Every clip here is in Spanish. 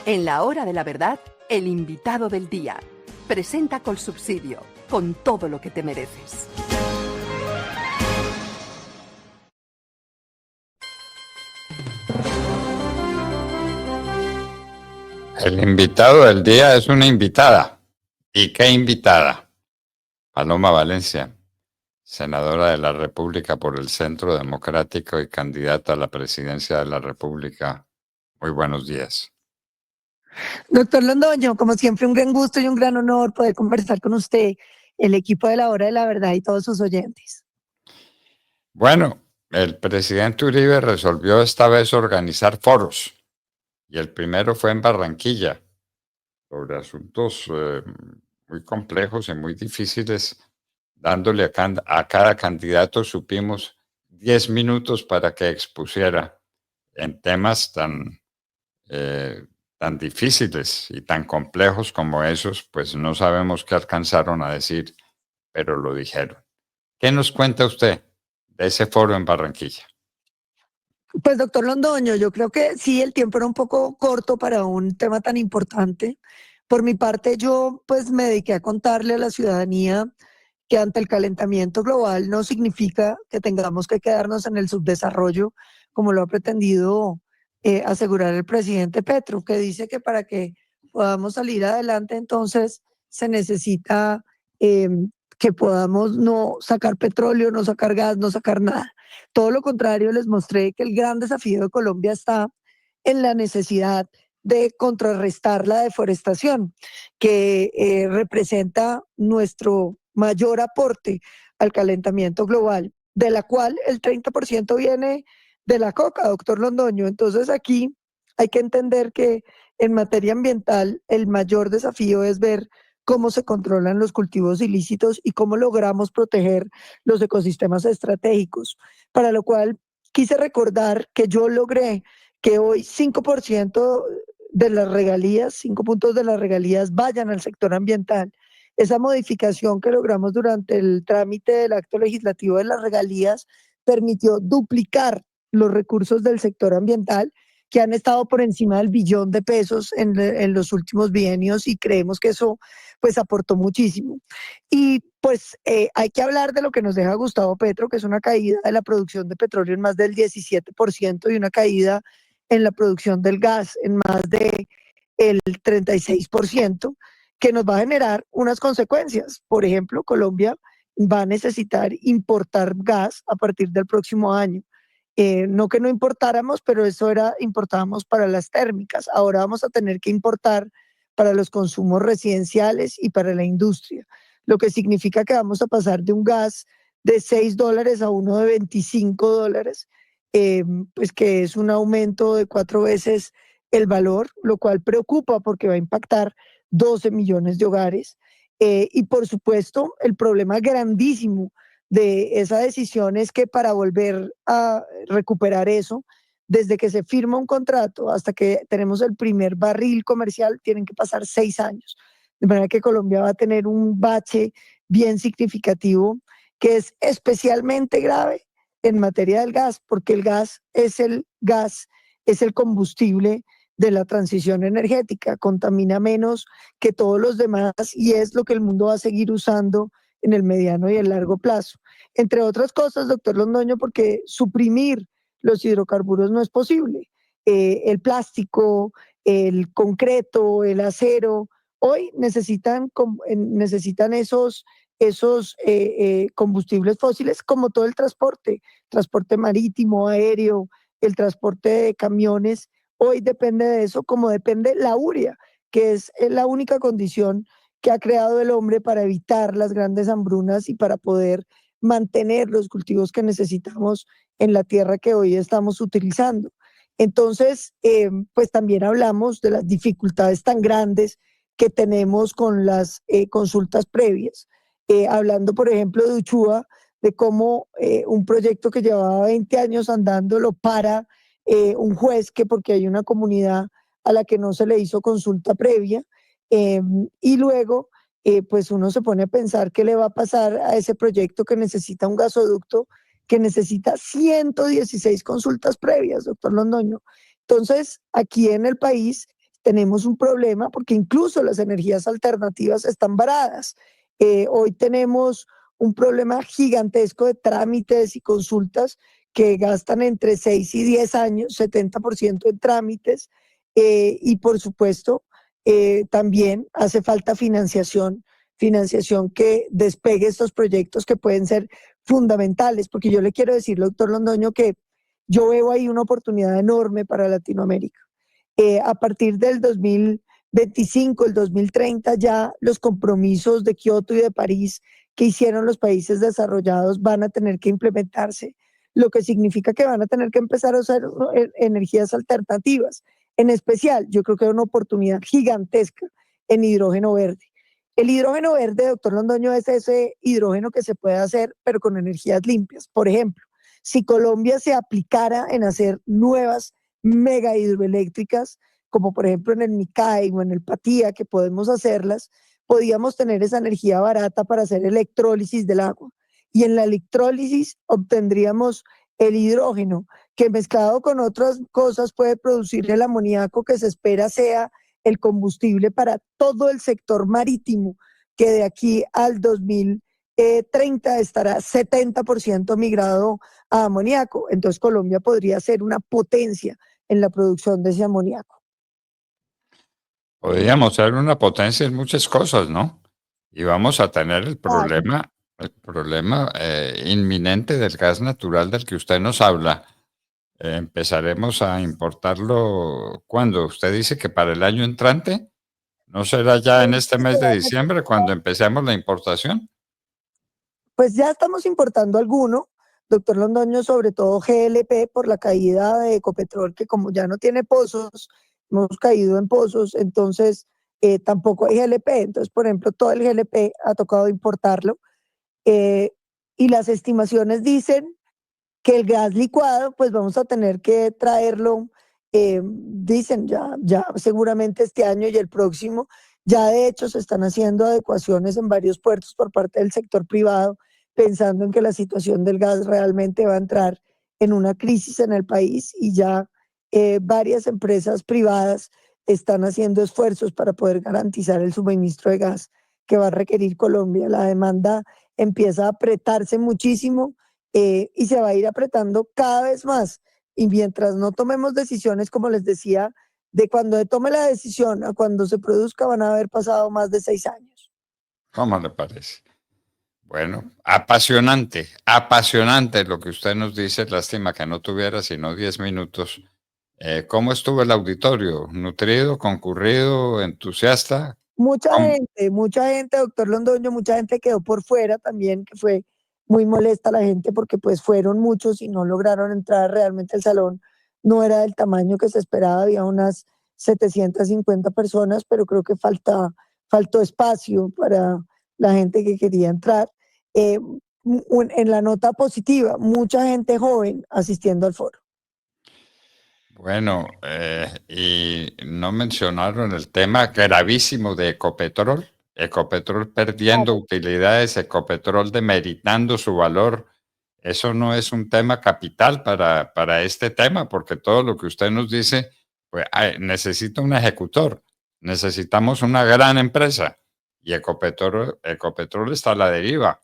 En la hora de la verdad, el invitado del día. Presenta Colsubsidio, con todo lo que te mereces. El invitado del día es una invitada. ¿Y qué invitada? Paloma Valencia, senadora de la República por el Centro Democrático y candidata a la presidencia de la República. Muy buenos días. Doctor Londoño, como siempre, un gran gusto y un gran honor poder conversar con usted, el equipo de la Hora de la Verdad y todos sus oyentes. Bueno, el presidente Uribe resolvió esta vez organizar foros y el primero fue en Barranquilla sobre asuntos muy complejos y muy difíciles, dándole a cada candidato, supimos, 10 minutos para que expusiera en temas tan difíciles y tan complejos como esos, pues no sabemos qué alcanzaron a decir, pero lo dijeron. ¿Qué nos cuenta usted de ese foro en Barranquilla? Pues, doctor Londoño, yo creo que sí, el tiempo era un poco corto para un tema tan importante. Por mi parte, yo pues me dediqué a contarle a la ciudadanía que ante el calentamiento global no significa que tengamos que quedarnos en el subdesarrollo, como lo ha pretendido asegurar el presidente Petro, que dice que para que podamos salir adelante, entonces se necesita eh, que podamos no sacar petróleo, no sacar gas, no sacar nada. Todo lo contrario, les mostré que el gran desafío de Colombia está en la necesidad de contrarrestar la deforestación, que representa nuestro mayor aporte al calentamiento global, de la cual el 30% viene de la coca, doctor Londoño. Entonces aquí hay que entender que en materia ambiental el mayor desafío es ver cómo se controlan los cultivos ilícitos y cómo logramos proteger los ecosistemas estratégicos, para lo cual quise recordar que yo logré que hoy 5% de las regalías, 5 puntos de las regalías vayan al sector ambiental. Esa modificación que logramos durante el trámite del acto legislativo de las regalías permitió duplicar los recursos del sector ambiental, que han estado por encima del $1.000.000.000 en los últimos bienios, y creemos que eso pues aportó muchísimo. Y pues hay que hablar de lo que nos deja Gustavo Petro, que es una caída de la producción de petróleo en más del 17% y una caída en la producción del gas en más del 36%, que nos va a generar unas consecuencias. Por ejemplo, Colombia va a necesitar importar gas a partir del próximo año. No que no importáramos, pero eso era, importábamos para las térmicas. Ahora vamos a tener que importar para los consumos residenciales y para la industria, lo que significa que vamos a pasar de un gas de $6 a uno de $25, pues que es un aumento de 4 veces el valor, lo cual preocupa porque va a impactar 12 millones de hogares. Y por supuesto, el problema grandísimo de esa decisión es que para volver a recuperar eso, desde que se firma un contrato hasta que tenemos el primer barril comercial, tienen que pasar 6 años. De manera que Colombia va a tener un bache bien significativo, que es especialmente grave en materia del gas, porque el gas, es el combustible de la transición energética, contamina menos que todos los demás y es lo que el mundo va a seguir usando en el mediano y el largo plazo. Entre otras cosas, doctor Londoño, porque suprimir los hidrocarburos no es posible. El plástico, el concreto, el acero, hoy necesitan esos combustibles fósiles, como todo el transporte marítimo, aéreo, el transporte de camiones. Hoy depende de eso, como depende la urea, que es la única condición que ha creado el hombre para evitar las grandes hambrunas y para poder mantener los cultivos que necesitamos en la tierra que hoy estamos utilizando. Entonces, pues también hablamos de las dificultades tan grandes que tenemos con las consultas previas. Hablando, por ejemplo, de Uchua, de cómo un proyecto que llevaba 20 años andando lo para un juez, que porque hay una comunidad a la que no se le hizo consulta previa, y luego pues uno se pone a pensar qué le va a pasar a ese proyecto que necesita un gasoducto, que necesita 116 consultas previas, doctor Londoño. Entonces, aquí en el país tenemos un problema porque incluso las energías alternativas están varadas. Hoy tenemos un problema gigantesco de trámites y consultas que gastan entre 6 y 10 años, 70% en trámites, y por supuesto también hace falta financiación que despegue estos proyectos que pueden ser fundamentales, porque yo le quiero decir, doctor Londoño, que yo veo ahí una oportunidad enorme para Latinoamérica. A partir del 2025, el 2030, ya los compromisos de Kioto y de París que hicieron los países desarrollados van a tener que implementarse, lo que significa que van a tener que empezar a usar energías alternativas. En especial, yo creo que hay una oportunidad gigantesca en hidrógeno verde. El hidrógeno verde, doctor Londoño, es ese hidrógeno que se puede hacer, pero con energías limpias. Por ejemplo, si Colombia se aplicara en hacer nuevas mega hidroeléctricas, como por ejemplo en el Micay o en el Patía, que podemos hacerlas, podíamos tener esa energía barata para hacer electrólisis del agua. Y en la electrólisis obtendríamos el hidrógeno, que mezclado con otras cosas puede producir el amoníaco que se espera sea el combustible para todo el sector marítimo, que de aquí al 2030 estará 70% migrado a amoníaco. Entonces Colombia podría ser una potencia en la producción de ese amoníaco. Podríamos ser una potencia en muchas cosas, ¿no? Y vamos a tener el problema inminente del gas natural del que usted nos habla. Empezaremos a importarlo cuando usted dice que para el año entrante, ¿no será ya en este mes de diciembre cuando empecemos la importación? Pues ya estamos importando alguno, doctor Londoño, sobre todo GLP por la caída de Ecopetrol, que como ya no tiene pozos, hemos caído en pozos, entonces tampoco hay GLP. Entonces, por ejemplo, todo el GLP ha tocado importarlo. Y las estimaciones dicen que el gas licuado, pues vamos a tener que traerlo, dicen ya seguramente este año y el próximo. Ya de hecho se están haciendo adecuaciones en varios puertos por parte del sector privado, pensando en que la situación del gas realmente va a entrar en una crisis en el país y ya varias empresas privadas están haciendo esfuerzos para poder garantizar el suministro de gas que va a requerir Colombia. La demanda empieza a apretarse muchísimo y se va a ir apretando cada vez más. Y mientras no tomemos decisiones, como les decía, de cuando tome la decisión a cuando se produzca, van a haber pasado más de 6 años. ¿Cómo le parece? Bueno, apasionante, apasionante lo que usted nos dice. Lástima que no tuviera sino 10 minutos. ¿Cómo estuvo el auditorio? ¿Nutrido, concurrido, entusiasta? ¿Cómo? Mucha gente, doctor Londoño, mucha gente quedó por fuera también, que fue muy molesta la gente porque pues fueron muchos y no lograron entrar realmente al salón. No era del tamaño que se esperaba, había unas 750 personas, pero creo que faltó espacio para la gente que quería entrar. En la nota positiva, mucha gente joven asistiendo al foro. Bueno, y no mencionaron el tema gravísimo de Ecopetrol. Ecopetrol perdiendo utilidades, Ecopetrol demeritando su valor. Eso no es un tema capital para este tema, porque todo lo que usted nos dice, pues necesita un ejecutor, necesitamos una gran empresa. Y Ecopetrol está a la deriva,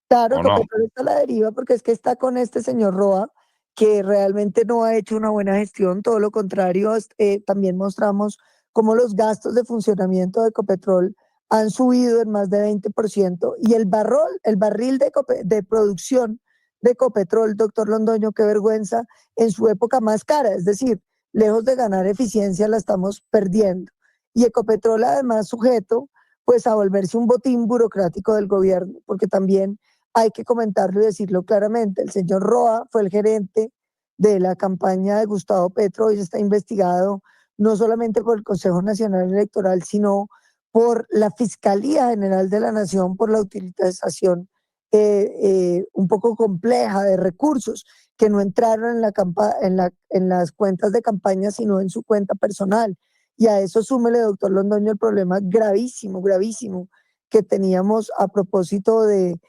Claro, ¿o no? Ecopetrol está a la deriva porque es que está con este señor Roa, que realmente no ha hecho una buena gestión, todo lo contrario, también mostramos cómo los gastos de funcionamiento de Ecopetrol han subido en más de 20% y el barril de producción de Ecopetrol, doctor Londoño, qué vergüenza, en su época más cara, es decir, lejos de ganar eficiencia la estamos perdiendo. Y Ecopetrol además sujeto pues a volverse un botín burocrático del gobierno, porque también hay que comentarlo y decirlo claramente. El señor Roa fue el gerente de la campaña de Gustavo Petro y está investigado no solamente por el Consejo Nacional Electoral, sino por la Fiscalía General de la Nación por la utilización un poco compleja de recursos que no entraron en las cuentas de campaña, sino en su cuenta personal. Y a eso súmele, doctor Londoño, el problema gravísimo, gravísimo que teníamos a propósito de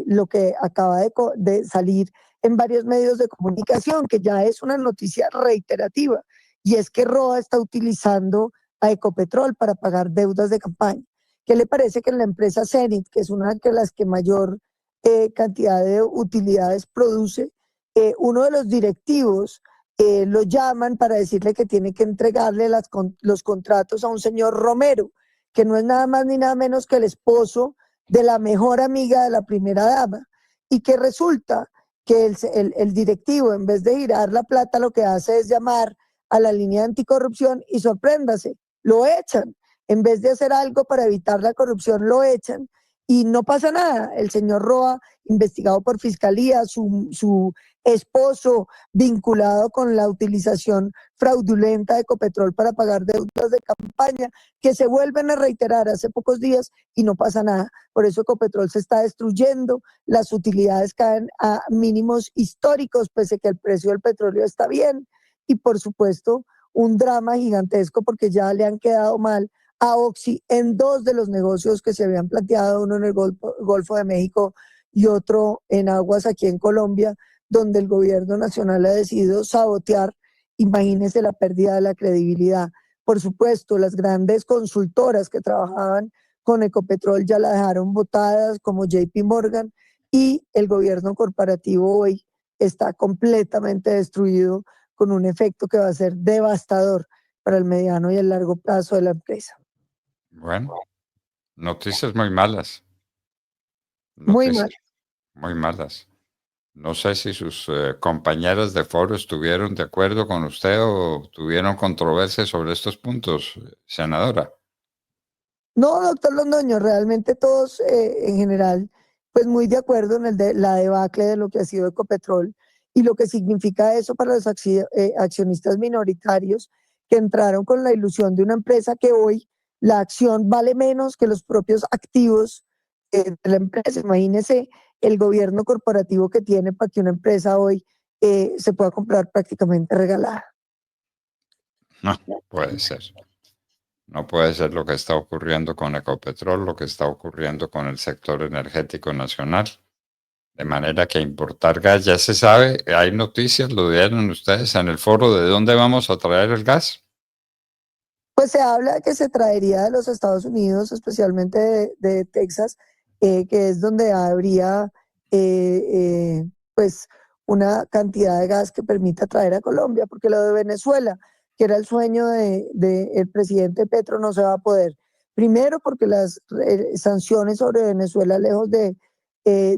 lo que acaba de salir en varios medios de comunicación, que ya es una noticia reiterativa, y es que Roa está utilizando a Ecopetrol para pagar deudas de campaña. ¿Qué le parece que en la empresa Zenit, que es una de las que mayor cantidad de utilidades produce, uno de los directivos lo llaman para decirle que tiene que entregarle los contratos a un señor Romero, que no es nada más ni nada menos que el esposo de la mejor amiga de la primera dama, y que resulta que el directivo, en vez de girar la plata, lo que hace es llamar a la línea de anticorrupción y sorpréndase, lo echan. En vez de hacer algo para evitar la corrupción, lo echan y no pasa nada. El señor Roa, investigado por fiscalía, su esposo vinculado con la utilización fraudulenta de Ecopetrol para pagar deudas de campaña, que se vuelven a reiterar hace pocos días y no pasa nada. Por eso Ecopetrol se está destruyendo, las utilidades caen a mínimos históricos, pese a que el precio del petróleo está bien. Y por supuesto, un drama gigantesco porque ya le han quedado mal a Oxy en dos de los negocios que se habían planteado, uno en el Golfo de México y otro en aguas aquí en Colombia, donde el gobierno nacional ha decidido sabotear. Imagínense la pérdida de la credibilidad. Por supuesto, las grandes consultoras que trabajaban con Ecopetrol ya la dejaron botadas, como JP Morgan, y el gobierno corporativo hoy está completamente destruido, con un efecto que va a ser devastador para el mediano y el largo plazo de la empresa. Bueno, noticias muy malas. Muy Noticias mal. muy malas. No sé si sus compañeras de foro estuvieron de acuerdo con usted o tuvieron controversia sobre estos puntos, senadora. No, doctor Londoño, realmente todos en general, pues muy de acuerdo en la debacle de lo que ha sido Ecopetrol y lo que significa eso para los accionistas minoritarios que entraron con la ilusión de una empresa que hoy la acción vale menos que los propios activos de la empresa. Imagínese el gobierno corporativo que tiene para que una empresa hoy se pueda comprar prácticamente regalada. No, puede ser. No puede ser lo que está ocurriendo con Ecopetrol, lo que está ocurriendo con el sector energético nacional. De manera que importar gas ya se sabe, hay noticias, lo dieron ustedes en el foro de dónde vamos a traer el gas. Pues se habla de que se traería de los Estados Unidos, especialmente de Texas, que es donde habría pues una cantidad de gas que permita traer a Colombia, porque lo de Venezuela, que era el sueño el presidente Petro, no se va a poder. Primero porque las sanciones sobre Venezuela, lejos de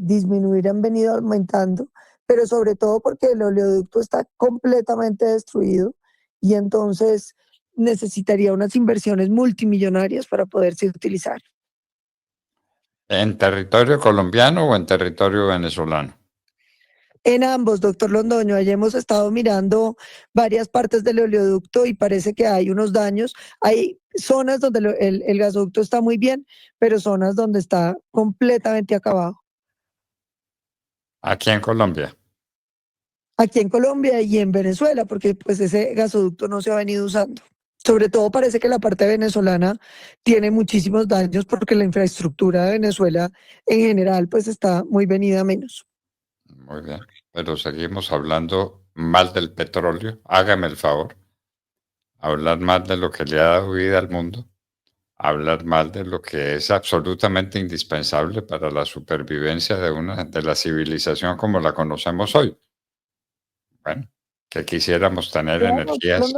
disminuir, han venido aumentando, pero sobre todo porque el oleoducto está completamente destruido y entonces necesitaría unas inversiones multimillonarias para poderse utilizar. ¿En territorio colombiano o en territorio venezolano? En ambos, doctor Londoño, allí hemos estado mirando varias partes del oleoducto y parece que hay unos daños. Hay zonas donde el gasoducto está muy bien, pero zonas donde está completamente acabado. Aquí en Colombia. Aquí en Colombia y en Venezuela, porque pues ese gasoducto no se ha venido usando. Sobre todo parece que la parte venezolana tiene muchísimos daños porque la infraestructura de Venezuela en general pues está muy venida a menos. Muy bien. Pero seguimos hablando mal del petróleo. Hágame el favor. Hablar mal de lo que le ha dado vida al mundo. Hablar mal de lo que es absolutamente indispensable para la supervivencia de la civilización como la conocemos hoy. Bueno, que quisiéramos tener Claro, energías.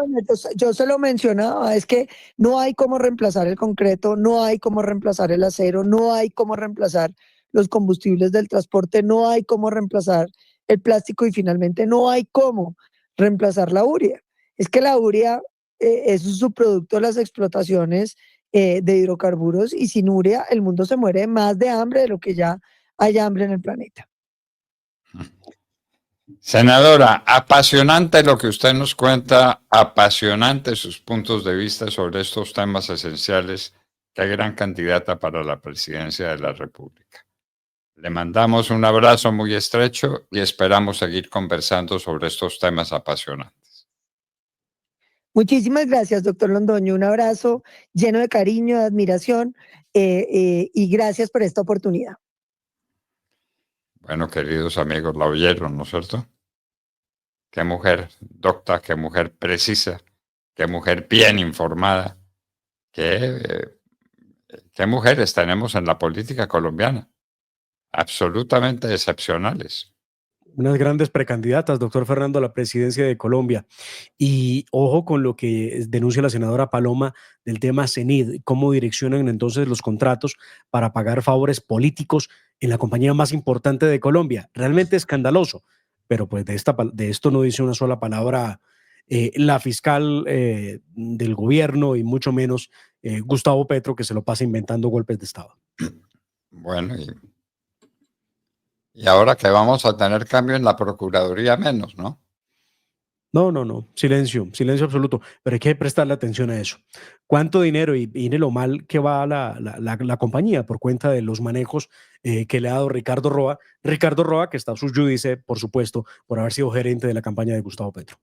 yo se lo mencionaba, es que no hay cómo reemplazar el concreto, no hay cómo reemplazar el acero, no hay cómo reemplazar los combustibles del transporte, no hay cómo reemplazar el plástico y finalmente no hay cómo reemplazar la urea. Es que la urea es un subproducto de las explotaciones de hidrocarburos y sin urea el mundo se muere más de hambre de lo que ya hay hambre en el planeta. Senadora, apasionante lo que usted nos cuenta, apasionante sus puntos de vista sobre estos temas esenciales. Qué gran candidata para la presidencia de la República. Le mandamos un abrazo muy estrecho y esperamos seguir conversando sobre estos temas apasionantes. Muchísimas gracias, doctor Londoño. Un abrazo lleno de cariño, de admiración y gracias por esta oportunidad. Bueno, queridos amigos, la oyeron, ¿no es cierto? Qué mujer docta, qué mujer precisa, qué mujer bien informada, qué mujeres tenemos en la política colombiana, absolutamente excepcionales. Unas grandes precandidatas, doctor Fernando, a la presidencia de Colombia. Y ojo con lo que denuncia la senadora Paloma del tema CENID, cómo direccionan entonces los contratos para pagar favores políticos en la compañía más importante de Colombia. Realmente escandaloso, pero pues de esto no dice una sola palabra la fiscal del gobierno y mucho menos Gustavo Petro, que se lo pasa inventando golpes de Estado. Bueno, y ahora que vamos a tener cambio en la Procuraduría menos, ¿no? No. Silencio, silencio absoluto. Pero hay que prestarle atención a eso. ¿Cuánto dinero y viene lo mal que va la compañía por cuenta de los manejos que le ha dado Ricardo Roa? Ricardo Roa, que está sub judice, por supuesto, por haber sido gerente de la campaña de Gustavo Petro.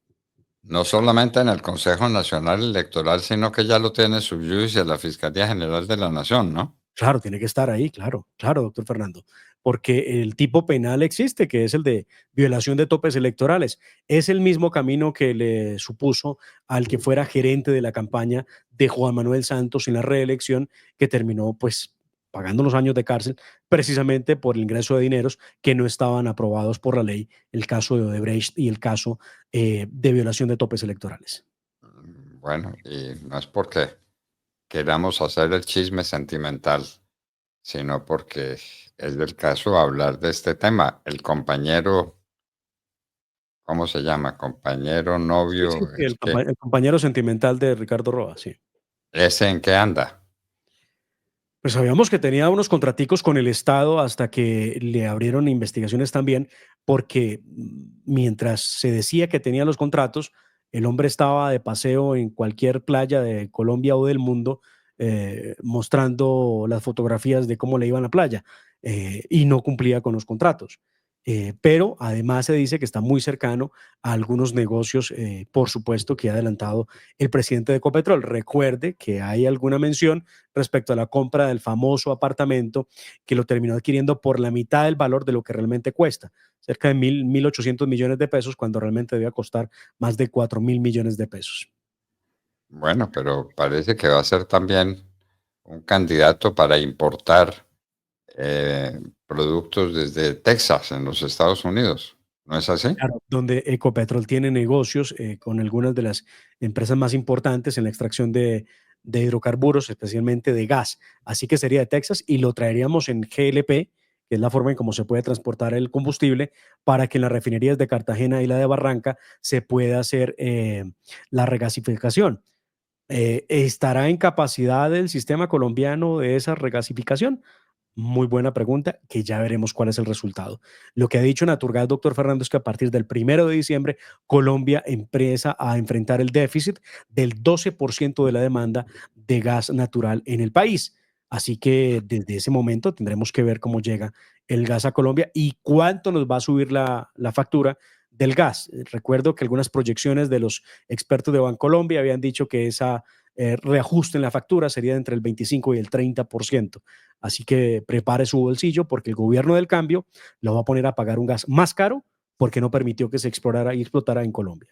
No solamente en el Consejo Nacional Electoral, sino que ya lo tiene sub judice la Fiscalía General de la Nación, ¿no? Claro, tiene que estar ahí, claro, doctor Fernando, porque el tipo penal existe, que es el de violación de topes electorales. Es el mismo camino que le supuso al que fuera gerente de la campaña de Juan Manuel Santos en la reelección, que terminó pues pagando los años de cárcel precisamente por el ingreso de dineros que no estaban aprobados por la ley, el caso de Odebrecht y el caso de violación de topes electorales. Bueno, y no es porque queramos hacer el chisme sentimental, sino porque es del caso hablar de este tema. El compañero, ¿cómo se llama? Compañero, Sí, sí, novio, sí, es que, el compañero sentimental de Ricardo Roa, sí. ¿ese en qué anda? Pues sabíamos que tenía unos contraticos con el Estado hasta que le abrieron investigaciones también, porque mientras se decía que tenía los contratos, el hombre estaba de paseo en cualquier playa de Colombia o del mundo mostrando las fotografías de cómo le iba a la playa y no cumplía con los contratos. Pero además se dice que está muy cercano a algunos negocios, por supuesto, que ha adelantado el presidente de Ecopetrol. Recuerde que hay alguna mención respecto a la compra del famoso apartamento que lo terminó adquiriendo por la mitad del valor de lo que realmente cuesta, cerca de 1.800 millones de pesos, cuando realmente debía costar más de 4.000 millones de pesos. Bueno, pero parece que va a ser también un candidato para importar productos desde Texas, en los Estados Unidos. ¿No es así? Claro, donde Ecopetrol tiene negocios con algunas de las empresas más importantes en la extracción de hidrocarburos, especialmente de gas. Así que sería de Texas y lo traeríamos en GLP, que es la forma en cómo se puede transportar el combustible, para que en las refinerías de Cartagena y la de Barranca se pueda hacer la regasificación. ¿Estará en capacidad el sistema colombiano de esa regasificación? Muy buena pregunta, que ya veremos cuál es el resultado. Lo que ha dicho Naturgas, doctor Fernando, es que a partir del 1 de diciembre, Colombia empieza a enfrentar el déficit del 12% de la demanda de gas natural en el país. Así que desde ese momento tendremos que ver cómo llega el gas a Colombia y cuánto nos va a subir la factura del gas. Recuerdo que algunas proyecciones de los expertos de Bancolombia habían dicho que esa reajuste en la factura sería entre el 25 y el 30%. Así que prepare su bolsillo porque el gobierno del cambio lo va a poner a pagar un gas más caro porque no permitió que se explorara y explotara en Colombia.